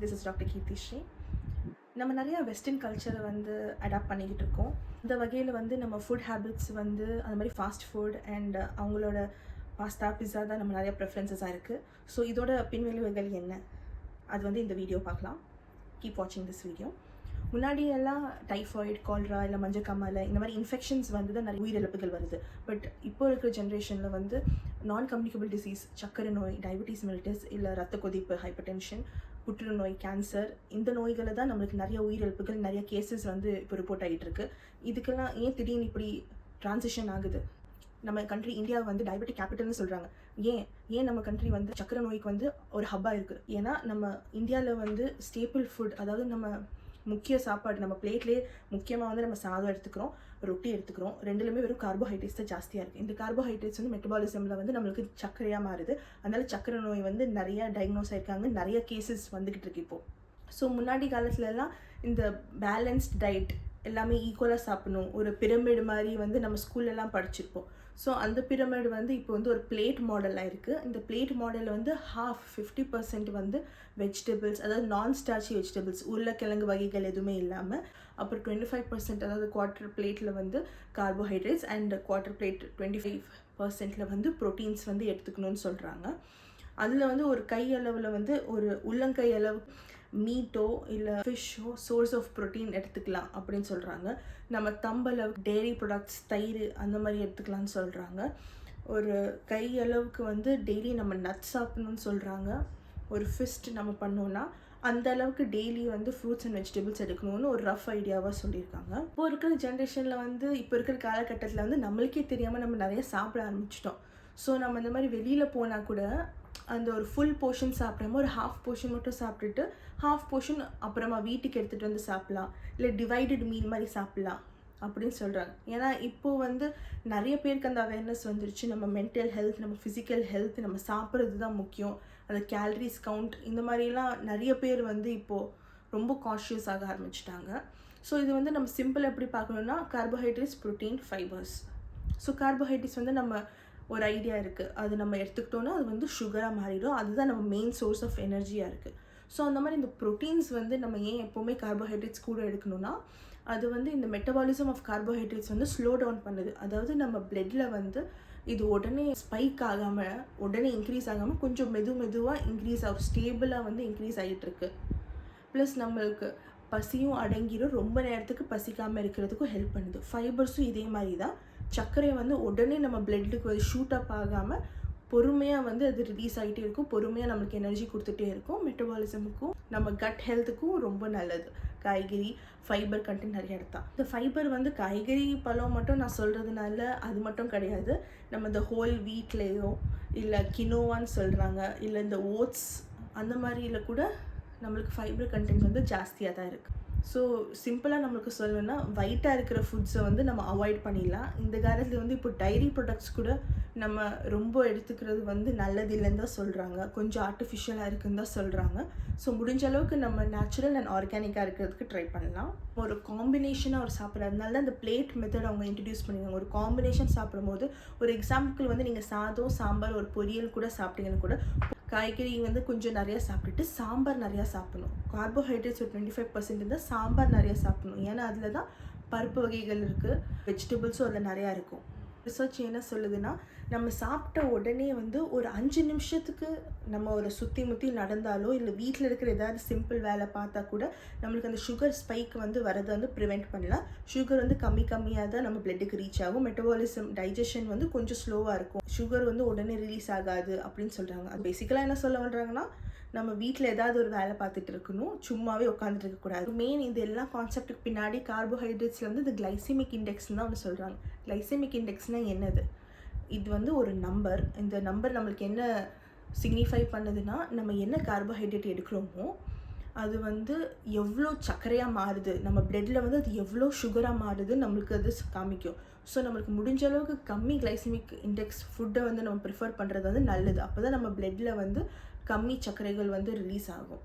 This is doctor கீர்த்தி ஸ்ரீ. நம்ம நிறையா western கல்ச்சரை வந்து அடாப்ட் பண்ணிக்கிட்டு இருக்கோம். இந்த வகையில் வந்து நம்ம ஃபுட் ஹேபிட்ஸ் வந்து அந்த மாதிரி ஃபாஸ்ட் ஃபுட் அண்ட் அவங்களோட பாஸ்தா பிஸா தான் நம்ம நிறையா ப்ரெஃபரன்சஸாக இருக்குது. ஸோ இதோட பின்விளைவுகள் என்ன, அது வந்து இந்த வீடியோ பார்க்கலாம். கீப் வாட்சிங் திஸ் வீடியோ. முன்னாடியெல்லாம் டைஃபாய்டு, கால்ரா இல்லை மஞ்சக்காமலை இந்த மாதிரி இன்ஃபெக்ஷன்ஸ் வந்து தான் நிறைய உயிரிழப்புகள் வருது. பட் இப்போ இருக்கிற ஜென்ரேஷனில் வந்து நான் கம்யூனிகபிள் டிசீஸ், சர்க்கரை நோய், டயபிட்டிஸ் மெல்லிட்டஸ் இல்லை ரத்த கொதிப்பு, ஹைப்பர் டென்ஷன், புற்றுநோய், கேன்சர், இந்த நோய்களை தான் நம்மளுக்கு நிறைய உயிரிழப்புகள், நிறைய கேசஸ் வந்து இப்போ ரிப்போர்ட் ஆகிட்டு இருக்கு. இதுக்கெல்லாம் ஏன் திடீர்னு இப்படி ட்ரான்சிஷன் ஆகுது? நம்ம கண்ட்ரி இந்தியா வந்து டயபெட்டிக் கேபிட்டல்னு சொல்கிறாங்க. ஏன் நம்ம கண்ட்ரி வந்து சக்கரை நோய்க்கு வந்து ஒரு ஹப்பாக இருக்குது? ஏன்னா நம்ம இந்தியாவில் வந்து ஸ்டேபிள் ஃபுட், அதாவது நம்ம முக்கிய சாப்பாடு, நம்ம பிளேட்லேயே முக்கியமாக வந்து நம்ம சாதம் எடுத்துக்கிறோம், ரொட்டி எடுத்துக்கிறோம். ரெண்டுலேயுமே வெறும் கார்போஹைட்ரேட்ஸ் தான் ஜாஸ்தியாக இருக்குது. இந்த கார்போஹைட்ரேட்ஸ் வந்து மெட்டபாலிசமில் வந்து நம்மளுக்கு சர்க்கரையாக மாறுது. அதனால சக்கரை நோய் வந்து நிறைய டயக்னோஸ் ஆகிருக்காங்க, நிறைய கேசஸ் வந்துக்கிட்டு இருக்கு இப்போது. ஸோ முன்னாடி காலத்துலலாம் இந்த பேலன்ஸ்ட் டயட் எல்லாமே ஈக்குவலாக சாப்பிடணும், ஒரு பிரமிடு மாதிரி வந்து நம்ம ஸ்கூல்லலாம் படிச்சிருப்போம். ஸோ அந்த பிரமிடு வந்து இப்போ வந்து ஒரு பிளேட் மாடலாக இருக்குது. இந்த பிளேட் மாடலில் வந்து 50% வந்து வெஜிடபிள்ஸ், அதாவது நான் ஸ்டார்ச்சி வெஜிடபிள்ஸ், உருளைக்கிழங்கு வகைகள் எதுவுமே இல்லாமல், அப்புறம் 25% அதாவது குவார்ட்டர் பிளேட்டில் வந்து கார்போஹைட்ரேட்ஸ் அண்ட் குவார்ட்டர் பிளேட் 25%ல் வந்து ப்ரோட்டீன்ஸ் வந்து எடுத்துக்கணும்னு சொல்கிறாங்க. அதில் வந்து ஒரு கை அளவில் வந்து ஒரு உள்ளங்கை அளவு மீட்டோ இல்லை ஃபிஷ்ஷோ சோர்ஸ் ஆஃப் ப்ரோட்டீன் எடுத்துக்கலாம் அப்படின்னு சொல்கிறாங்க. நம்ம தம்பளவு டெய்ரி ப்ராடக்ட்ஸ், தயிர் அந்த மாதிரி எடுத்துக்கலாம்னு சொல்கிறாங்க. ஒரு கை அளவுக்கு வந்து டெய்லி நம்ம நட்ஸ் சாப்பிடணும்னு சொல்கிறாங்க. ஒரு ஃபிஸ்ட் நம்ம பண்ணோன்னா அந்த அளவுக்கு டெய்லி வந்து ஃப்ரூட்ஸ் அண்ட் வெஜிடபிள்ஸ் எடுக்கணும்னு ஒரு ரஃப் ஐடியாவாக சொல்லியிருக்காங்க. இப்போ இருக்கிற ஜென்ரேஷனில் வந்து இப்போ இருக்கிற காலகட்டத்தில் வந்து நம்மளுக்கே தெரியாமல் நம்ம நிறைய சாப்பிட ஆரம்பிச்சிட்டோம். ஸோ நம்ம இந்த மாதிரி வெளியில் போனால் கூட அந்த ஒரு ஃபுல் போர்ஷன் சாப்பிடாம ஒரு ஹாஃப் போர்ஷன் மட்டும் சாப்பிட்டுட்டு ஹாஃப் போர்ஷன் அப்புறமா வீட்டுக்கு எடுத்துகிட்டு வந்து சாப்பிட்லாம், இல்லை டிவைடட் மீல் மாதிரி சாப்பிட்லாம் அப்படின்னு சொல்கிறாங்க. ஏன்னா இப்போது வந்து நிறைய பேருக்கு அந்த அவேர்னஸ் வந்துருச்சு. நம்ம மென்டல் ஹெல்த், நம்ம ஃபிசிக்கல் ஹெல்த், நம்ம சாப்பிட்றது தான் முக்கியம், அந்த கேலரிஸ் கவுண்ட், இந்த மாதிரிலாம் நிறைய பேர் வந்து இப்போது ரொம்ப கான்ஷியஸ் ஆக ஆரம்பிச்சிட்டாங்க. ஸோ இது வந்து நம்ம சிம்பிள் எப்படி பார்க்கணுன்னா carbohydrates, protein, fibres. So carbohydrates வந்து நம்ம ஒரு ஐடியா இருக்குது, அது நம்ம எடுத்துக்கிட்டோன்னா அது வந்து சுகராக மாறிடும். அதுதான் நம்ம மெயின் சோர்ஸ் ஆஃப் எனர்ஜியாக இருக்குது. ஸோ அந்த மாதிரி இந்த ப்ரோட்டீன்ஸ் வந்து நம்ம ஏன் எப்போவுமே கார்போஹைட்ரேட்ஸ் கூட எடுக்கணும்னா, அது வந்து இந்த மெட்டபாலிசம் ஆஃப் கார்போஹைட்ரேட்ஸ் வந்து ஸ்லோ டவுன் பண்ணுது. அதாவது நம்ம பிளட்டில் வந்து இது உடனே ஸ்பைக் ஆகாமல், உடனே இன்க்ரீஸ் ஆகாமல் கொஞ்சம் மெதுவாக இன்க்ரீஸ் ஆகும், ஸ்டேபிளாக வந்து இன்க்ரீஸ் ஆகிட்டுருக்கு. ப்ளஸ் நம்மளுக்கு பசியும் அடங்கிடும், ரொம்ப நேரத்துக்கு பசிக்காமல் இருக்கிறதுக்கும் ஹெல்ப் பண்ணுது. ஃபைபர்ஸும் இதே மாதிரி தான். சர்க்கரை வந்து உடனே நம்ம பிளட்டுக்கு வந்து ஷூட் அப் ஆகாமல் பொறுமையாக வந்து அது ரிலீஸ் ஆகிட்டே இருக்கும், பொறுமையாக நம்மளுக்கு எனர்ஜி கொடுத்துட்டே இருக்கும். மெட்டபாலிசமுக்கும் நம்ம கட் ஹெல்த்துக்கும் ரொம்ப நல்லது. காய்கறி, ஃபைபர் கண்டென்ட் நிறைய எடுத்தா. இந்த ஃபைபர் வந்து காய்கறி, பழம் மட்டும் நான் சொல்கிறதுனால அது மட்டும் கிடையாது. நம்ம இந்த ஹோல் வீட்லேயோ இல்லை கினோவான்னு சொல்கிறாங்க, இல்லை இந்த ஓட்ஸ் அந்த மாதிரியில் கூட நம்மளுக்கு ஃபைபர் கண்டென்ட் வந்து ஜாஸ்தியாக தான் இருக்குது. ஸோ சிம்பிளாக நம்மளுக்கு சொல்லணும்னா வைட்டாக இருக்கிற ஃபுட்ஸை வந்து நம்ம அவாய்ட் பண்ணிடலாம். இந்த காலத்தில் வந்து இப்போ டைரி ப்ராடக்ட்ஸ் கூட நம்ம ரொம்ப எடுத்துக்கிறது வந்து நல்லது இல்லைன்னு தான் சொல்கிறாங்க, கொஞ்சம் ஆர்டிஃபிஷியலாக இருக்குன்னு தான் சொல்கிறாங்க. ஸோ முடிஞ்ச அளவுக்கு நம்ம நேச்சுரல் அண்ட் ஆர்கானிக்காக இருக்கிறதுக்கு ட்ரை பண்ணலாம். ஒரு காம்பினேஷனாக ஒரு சாப்பிட்றதுனால தான் இந்த பிளேட் மெத்தட் அவங்க இன்ட்ரடியூஸ் பண்ணிடுவாங்க. ஒரு காம்பினேஷன் சாப்பிடும்போது ஒரு எக்ஸாம்பிள் வந்து நீங்கள் சாதம், சாம்பார், ஒரு பொரியல் கூட சாப்பிட்டீங்கன்னு கூட காய்கறி வந்து கொஞ்சம் நிறையா சாப்பிட்டுட்டு சாம்பார் நிறையா சாப்பிடணும். கார்போஹைட்ரேட்ஸ் ஒரு 25% இருந்தால் சாம்பார் நிறையா சாப்பிடணும். ஏன்னா அதில் தான் பருப்பு வகைகள் இருக்குது, வெஜிடபிள்ஸும் அதில் நிறையா இருக்கும். ரிசர்ச் என்ன சொல்லுதுன்னா, நம்ம சாப்பிட்ட உடனே வந்து ஒரு 5 நிமிஷத்துக்கு நம்ம ஒரு சுற்றி முற்றி நடந்தாலோ இல்லை வீட்டில் இருக்கிற ஏதாவது சிம்பிள் வேலை பார்த்தா கூட நம்மளுக்கு அந்த சுகர் ஸ்பைக் வந்து வரதை வந்து ப்ரிவெண்ட் பண்ணலாம். சுகர் வந்து கம்மியாக தான் நம்ம பிளட்டுக்கு ரீச் ஆகும். மெட்டபாலிசம், டைஜஷன் வந்து கொஞ்சம் ஸ்லோவாக இருக்கும். சுகர் வந்து உடனே ரிலீஸ் ஆகாது அப்படின்னு சொல்கிறாங்க. அது பேசிக்கலாக என்ன சொல்ல பண்ணுறாங்கன்னா, நம்ம வீட்டில் ஏதாவது ஒரு வேலை பார்த்துட்டு இருக்கணும், சும்மாவே உட்காந்துட்டு இருக்கக்கூடாது. மெயின் இது எல்லா கான்செப்டுக்கு பின்னாடி கார்போஹைட்ரேட்ஸில் வந்து இந்த கிளைசெமிக் இண்டெக்ஸ்ன்னு தான் ஒன்று சொல்கிறாங்க. கிளைசெமிக் இண்டெக்ஸ்னால் என்னது? இது வந்து ஒரு நம்பர். இந்த நம்பர் நம்மளுக்கு என்ன சிக்னிஃபை பண்ணுதுன்னா, நம்ம என்ன கார்போஹைட்ரேட் எடுக்கிறோமோ அது வந்து எவ்வளோ சர்க்கரையாக மாறுது, நம்ம பிளட்டில் வந்து அது எவ்வளோ சுகராக மாறுது நம்மளுக்கு அது காமிக்கும். ஸோ நம்மளுக்கு முடிஞ்ச அளவுக்கு கம்மி கிளைசெமிக் இண்டெக்ஸ் ஃபுட்டை வந்து நம்ம ப்ரிஃபர் பண்ணுறது வந்து நல்லது. அப்போ தான் நம்ம பிளட்டில் வந்து கம்மி சர்க்கரைகள் வந்து ரிலீஸ் ஆகும்.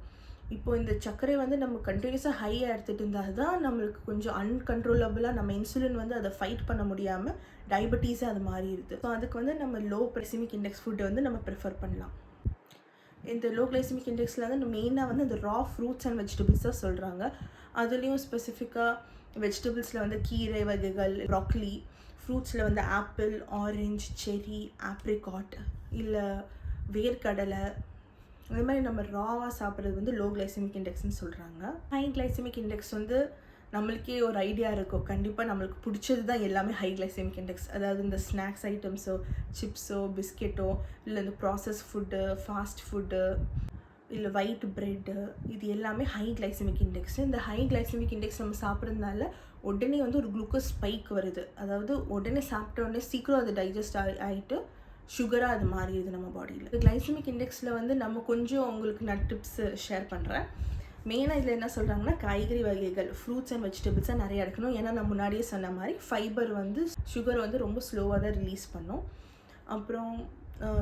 இப்போது இந்த சர்க்கரை வந்து நம்ம கண்டினியூஸாக ஹையாக எடுத்துகிட்டு இருந்தால் தான் நம்மளுக்கு கொஞ்சம் அன்கண்ட்ரோலபிளாக நம்ம இன்சுலின் வந்து அதை ஃபைட் பண்ண முடியாமல் டயபெட்டிஸாக அது மாறிடுது. ஸோ அதுக்கு வந்து நம்ம லோ கிளைசெமிக் இண்டெக்ஸ் ஃபுட்டை வந்து நம்ம ப்ரிஃபர் பண்ணலாம். இந்த லோ கிளைசமிக் இண்டெக்ஸில் வந்து மெயினாக வந்து இந்த ரா ஃப்ரூட்ஸ் அண்ட் வெஜிடபிள்ஸ் தான் சொல்கிறாங்க. அதுலேயும் ஸ்பெசிஃபிக்காக வெஜிடபிள்ஸில் வந்து கீரை வகைகள், ப்ராக்லி, ஃப்ரூட்ஸில் வந்து ஆப்பிள், ஆரஞ்சு, செர்ரி, ஆப்ரிகாட், இல்லை வேர்க்கடலை, இந்த மாதிரி நம்ம ராவாக சாப்பிட்றது வந்து லோ கிளைசமிக் இண்டெக்ஸ்னு சொல்கிறாங்க. ஹை கிளைசமிக் இண்டெக்ஸ் வந்து நம்மளுக்கே ஒரு ஐடியா இருக்கும், கண்டிப்பாக நம்மளுக்கு பிடிச்சது தான் எல்லாமே ஹை கிளைசமிக் இண்டெக்ஸ். அதாவது இந்த ஸ்நாக்ஸ் ஐட்டம்ஸோ, சிப்ஸோ, பிஸ்கெட்டோ, இல்லை இந்த ப்ராசஸ் ஃபுட்டு, ஃபாஸ்ட் ஃபுட்டு, இல்லை ஒயிட் ப்ரெட்டு, இது எல்லாமே ஹை கிளைசமிக் இண்டெக்ஸ். இந்த ஹை கிளைசமிக் இண்டெக்ஸ் நம்ம சாப்பிட்றதுனால உடனே வந்து ஒரு குளுக்கோஸ் ஸ்பைக் வருது. அதாவது உடனே சாப்பிட்ட உடனே சீக்கிரம் அது டைஜஸ்ட் ஆகிட்டு சுகராக அது மாறிடுது நம்ம பாடியில். கிளைசமிக் இண்டெக்ஸில் வந்து நம்ம கொஞ்சம் உங்களுக்கு நான் டிப்ஸு ஷேர் பண்ணுறேன். மெயினாக இதில் என்ன சொல்கிறாங்கன்னா, காய்கறி வகைகள், ஃப்ரூட்ஸ் அண்ட் வெஜிடபிள்ஸாக நிறையா எடுக்கணும். ஏன்னா நான் முன்னாடியே சொன்ன மாதிரி ஃபைபர் வந்து சுகர் வந்து ரொம்ப ஸ்லோவாக தான் ரிலீஸ் பண்ணும். அப்புறம்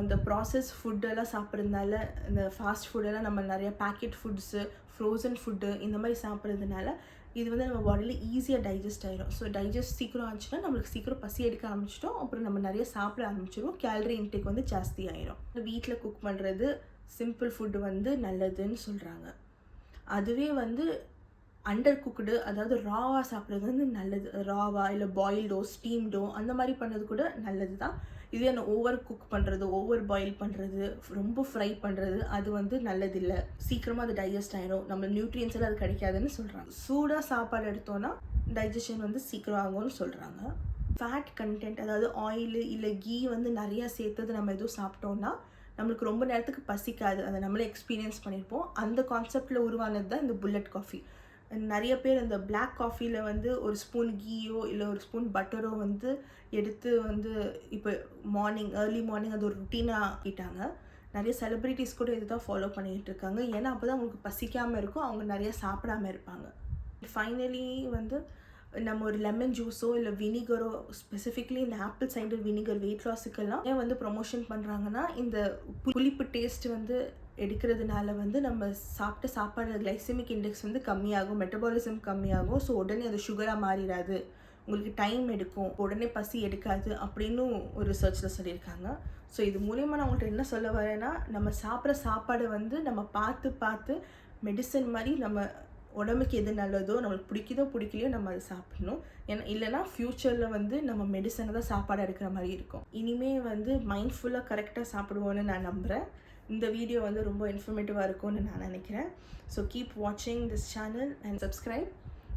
இந்த ப்ராசஸ் ஃபுட்டெல்லாம் சாப்பிட்றதுனால, இந்த ஃபாஸ்ட் ஃபுட்டெல்லாம் நம்ம நிறைய பேக்கெட் ஃபுட்ஸு, ஃப்ரோசன் ஃபுட்டு இந்த மாதிரி சாப்பிட்றதுனால இது வந்து நம்ம பாடியில் ஈஸியாக டைஜஸ்ட் ஆகிடும். ஸோ டைஜஸ்ட் சீக்கிரம் ஆச்சுன்னா நம்மளுக்கு சீக்கிரம் பசி எடுக்க ஆரம்பிச்சிட்டோம். அப்புறம் நம்ம நிறைய சாப்பிட ஆரம்பிச்சிடும். கேலரி இன்டேக் வந்து ஜாஸ்தி ஆகிடும். வீட்டில் குக் பண்ணுறது சிம்பிள் ஃபுட்டு வந்து நல்லதுன்னு சொல்கிறாங்க. அதுவே வந்து அண்டர் குக்குடு, அதாவது ராவாக சாப்பிட்றது வந்து நல்லது. ராவா இல்லை பாயில்டோ, ஸ்டீம்டோ அந்த மாதிரி பண்ணுறது கூட நல்லது தான். இதே அந்த ஓவர் குக் பண்ணுறது, ஓவர் பாயில் பண்ணுறது, ரொம்ப ஃப்ரை பண்ணுறது, அது வந்து நல்லதில்லை. சீக்கிரமாக அது டைஜஸ்ட் ஆகிடும். நம்ம நியூட்ரியன்ஸ் எல்லாம் அது கிடைக்காதுன்னு சொல்கிறாங்க. சூடாக சாப்பாடு எடுத்தோன்னா டைஜஷன் வந்து சீக்கிரம் ஆகும்னு சொல்கிறாங்க. ஃபேட் கண்டென்ட், அதாவது ஆயிலு இல்லை கீ வந்து நிறையா சேர்த்தது நம்ம எதுவும் சாப்பிட்டோன்னா நம்மளுக்கு ரொம்ப நேரத்துக்கு பசிக்காது. அதை நம்மளே எக்ஸ்பீரியன்ஸ் பண்ணியிருப்போம். அந்த கான்செப்டில் உருவானது தான் இந்த புல்லட் காஃபி. நிறைய பேர் இந்த பிளாக் காஃபியில் வந்து ஒரு ஸ்பூன் கீயோ இல்லை ஒரு ஸ்பூன் பட்டரோ வந்து எடுத்து வந்து இப்போ ஏர்லி மார்னிங் அது ஒரு ருட்டீனாக ஆக்கிட்டாங்க. நிறைய செலிப்ரிட்டிஸ் கூட இது தான் ஃபாலோ பண்ணிகிட்டு இருக்காங்க. ஏன்னா அப்போ தான் அவங்களுக்கு பசிக்காமல் இருக்கும், அவங்க நிறையா சாப்பிடாமல் இருப்பாங்க. ஃபைனலி வந்து நம்ம ஒரு லெமன் ஜூஸோ இல்லை வினிகரோ, ஸ்பெசிஃபிக்லி இந்த ஆப்பிள் சைடர் வினிகர் வெயிட் லாஸுக்கெல்லாம் ஏன் வந்து ப்ரொமோஷன் பண்ணுறாங்கன்னா, இந்த புளிப்பு டேஸ்ட் வந்து எடுக்கிறதுனால வந்து நம்ம சாப்பிட்ட சாப்பாடு கிளைசமிக் இண்டெக்ஸ் வந்து கம்மியாகும், மெட்டபாலிசம் கம்மியாகும். ஸோ உடனே அது சுகராக மாறிடாது, உங்களுக்கு டைம் எடுக்கும், உடனே பசி எடுக்காது அப்படின்னு ஒரு ரிசர்ச்சில் சொல்லியிருக்காங்க. ஸோ இது மூலயமா நான் உங்கள்கிட்ட என்ன சொல்ல வரேன்னா, நம்ம சாப்பிட்ற சாப்பாடை வந்து நம்ம பார்த்து மெடிசன் மாதிரி நம்ம உடம்புக்கு எது நல்லதோ, நம்மளுக்கு பிடிக்குதோ பிடிக்கலையோ நம்ம அதை சாப்பிடணும். ஏன்னா இல்லைனா ஃப்யூச்சரில் வந்து நம்ம மெடிசனை தான் சாப்பாடு எடுக்கிற மாதிரி இருக்கும். இனிமேல் வந்து மைண்ட்ஃபுல்லாக கரெக்டாக சாப்பிடுவோன்னு நான் நம்புகிறேன். இந்த வீடியோ வந்து ரொம்ப இன்ஃபர்மேட்டிவாக இருக்கும்னு நான் நினைக்கிறேன். ஸோ கீப் வாட்சிங் this channel and subscribe.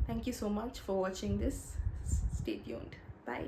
Thank you so much for வாட்சிங் திஸ். Stay tuned. பை.